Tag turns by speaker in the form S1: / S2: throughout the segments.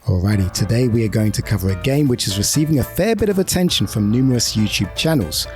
S1: Alrighty, today we are going to cover a game which is receiving a fair bit of attention from numerous YouTube channels.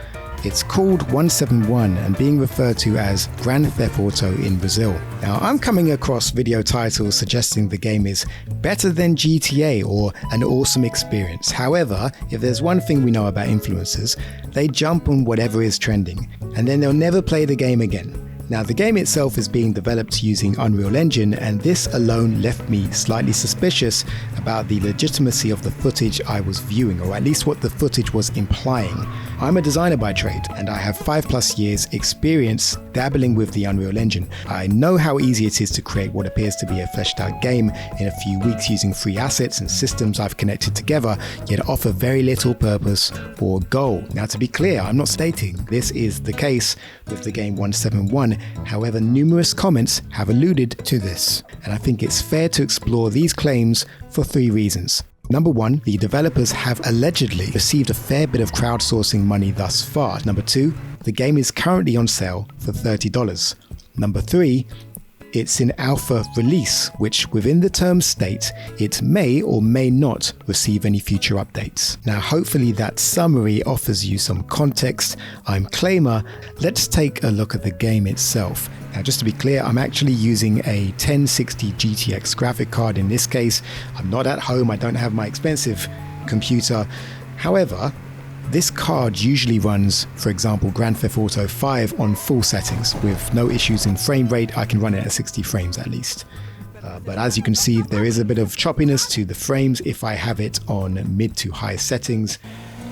S1: It's called 171 and being referred to as Grand Theft Auto in Brazil. Now, I'm coming across video titles suggesting the game is better than GTA or an awesome experience. However, if there's one thing we know about influencers, they jump on whatever is trending and then they'll never play the game again. Now, the game itself is being developed using Unreal Engine, and this alone left me slightly suspicious about the legitimacy of the footage I was viewing, or at least what the footage was implying. I'm a designer by trade, and I have 5+ years experience dabbling with the Unreal Engine. I know how easy it is to create what appears to be a fleshed out game in a few weeks using free assets and systems I've connected together, yet offer very little purpose or goal. Now, to be clear, I'm not stating this is the case with the game 171. However, numerous comments have alluded to this, and I think it's fair to explore these claims for 3 reasons. Number 1, the developers have allegedly received a fair bit of crowdsourcing money thus far. Number 2, the game is currently on sale for $30. Number 3, it's in alpha release, which within the terms state it may or may not receive any future updates. Now, hopefully that summary offers you some context. I'm Claimer. Let's take a look at the game itself. Now, just to be clear, I'm actually using a 1060 GTX graphic card in this case. I'm not at home, I don't have my expensive computer. However, this card usually runs, for example, Grand Theft Auto 5 on full settings with no issues in frame rate. I can run it at 60 frames at least. But as you can see, there is a bit of choppiness to the frames if I have it on mid to high settings.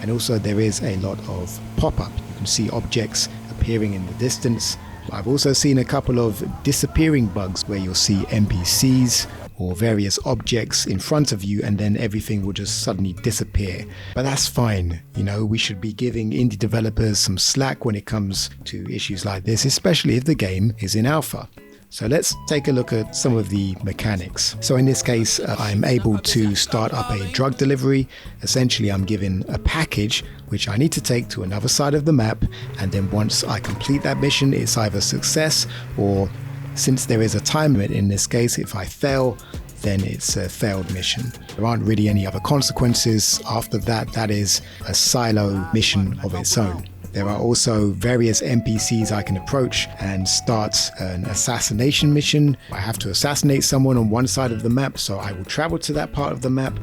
S1: And also there is a lot of pop-up. You can see objects appearing in the distance. I've also seen a couple of disappearing bugs where you'll see NPCs or various objects in front of you and then everything will just suddenly disappear. But that's fine. You know, we should be giving indie developers some slack when it comes to issues like this, especially if the game is in alpha. So let's take a look at some of the mechanics. So in this case, I'm able to start up a drug delivery. Essentially, I'm given a package which I need to take to another side of the map. And then once I complete that mission, it's either success or, since there is a time limit in this case, if I fail, then it's a failed mission. There aren't really any other consequences. After that, that is a silo mission of its own. There are also various NPCs I can approach and start an assassination mission. I have to assassinate someone on one side of the map, so I will travel to that part of the map.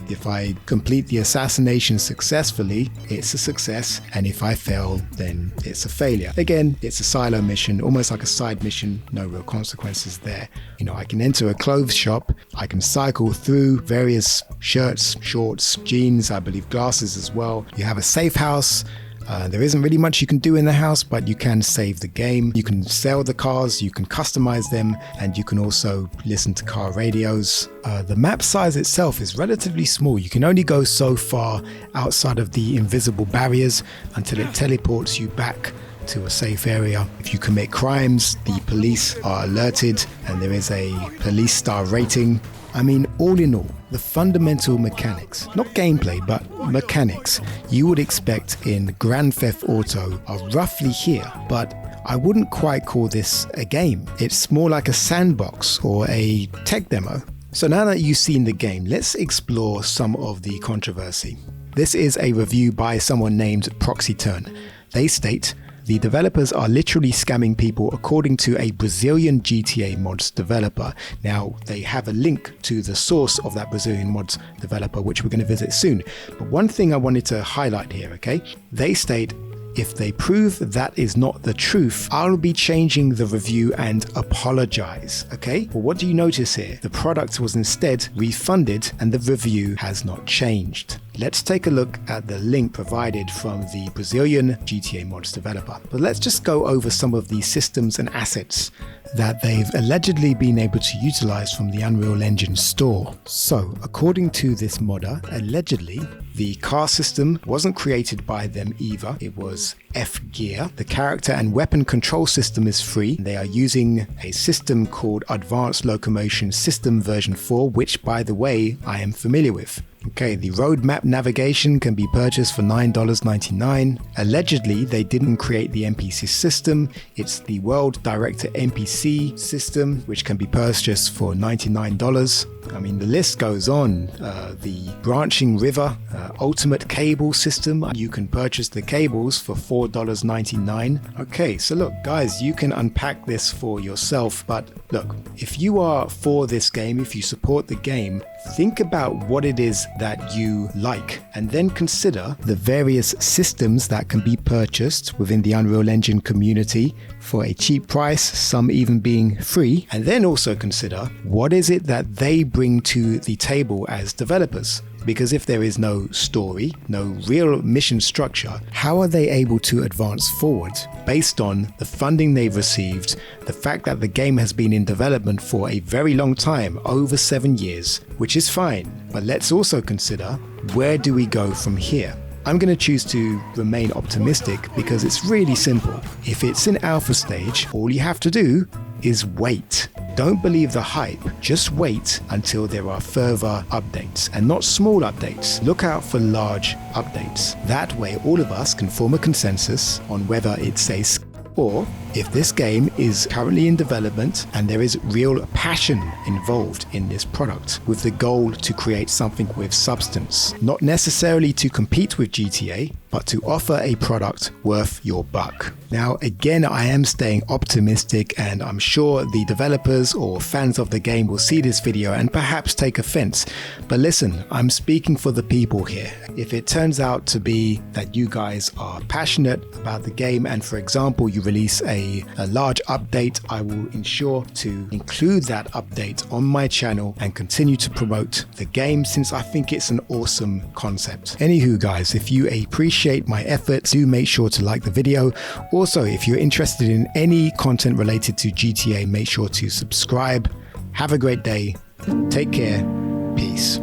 S1: If I complete the assassination successfully, it's a success, and if I fail, then it's a failure. Again, it's a silo mission, almost like a side mission, no real consequences there. You know, I can enter a clothes shop, I can cycle through various shirts, shorts, jeans, I believe glasses as well. You have a safe house. There isn't really much you can do in the house, but you can save the game. You can sell the cars, you can customize them, and you can also listen to car radios. The map size itself is relatively small. You can only go so far outside of the invisible barriers until it teleports you back to a safe area. If you commit crimes, the police are alerted and there is a police star rating. I mean, all in all, the fundamental mechanics, not gameplay, but mechanics you would expect in Grand Theft Auto are roughly here, but I wouldn't quite call this a game. It's more like a sandbox or a tech demo. So now that you've seen the game, let's explore some of the controversy. This is a review by someone named ProxyTurn. They state, the developers are literally scamming people according to a Brazilian GTA mods developer. Now, they have a link to the source of that Brazilian mods developer, which we're going to visit soon. But one thing I wanted to highlight here, okay? They state, if they prove that is not the truth, I'll be changing the review and apologize, okay? Well, what do you notice here? The product was instead refunded and the review has not changed. Let's take a look at the link provided from the Brazilian GTA mods developer. But let's just go over some of the systems and assets that they've allegedly been able to utilize from the Unreal Engine store. So, according to this modder, allegedly, the car system wasn't created by them either. It was F-Gear. The character and weapon control system is free. They are using a system called Advanced Locomotion System version 4, which, by the way, I am familiar with. Okay, the roadmap navigation can be purchased for $9.99. Allegedly, they didn't create the NPC system. It's the World Director NPC system, which can be purchased for $99. I mean, the list goes on. The branching river ultimate cable system, you can purchase the cables for $4.99. Okay, so look guys, you can unpack this for yourself, but look, if you are for this game, if you support the game, think about what it is that you like and then consider the various systems that can be purchased within the Unreal Engine community for a cheap price, some even being free, and then also consider what is it that they bring to the table as developers. Because if there is no story, no real mission structure, how are they able to advance forward based on the funding they've received, the fact that the game has been in development for a very long time, over 7 years, which is fine, but let's also consider, where do we go from here? I'm going to choose to remain optimistic because it's really simple. If it's in alpha stage, all you have to do is wait. Don't believe the hype, just wait until there are further updates, and not small updates. Look out for large updates. That way all of us can form a consensus on whether it's a or if this game is currently in development and there is real passion involved in this product, with the goal to create something with substance, not necessarily to compete with GTA, but to offer a product worth your buck. Now again, I am staying optimistic, and I'm sure the developers or fans of the game will see this video and perhaps take offense, but listen, I'm speaking for the people here. If it turns out to be that you guys are passionate about the game and, for example, you release a large update, I will ensure to include that update on my channel and continue to promote the game, since I think it's an awesome concept. Anywho guys, if you appreciate my efforts, do make sure to like the video. Also, if you're interested in any content related to GTA, make sure to subscribe. Have a great day. Take care. Peace.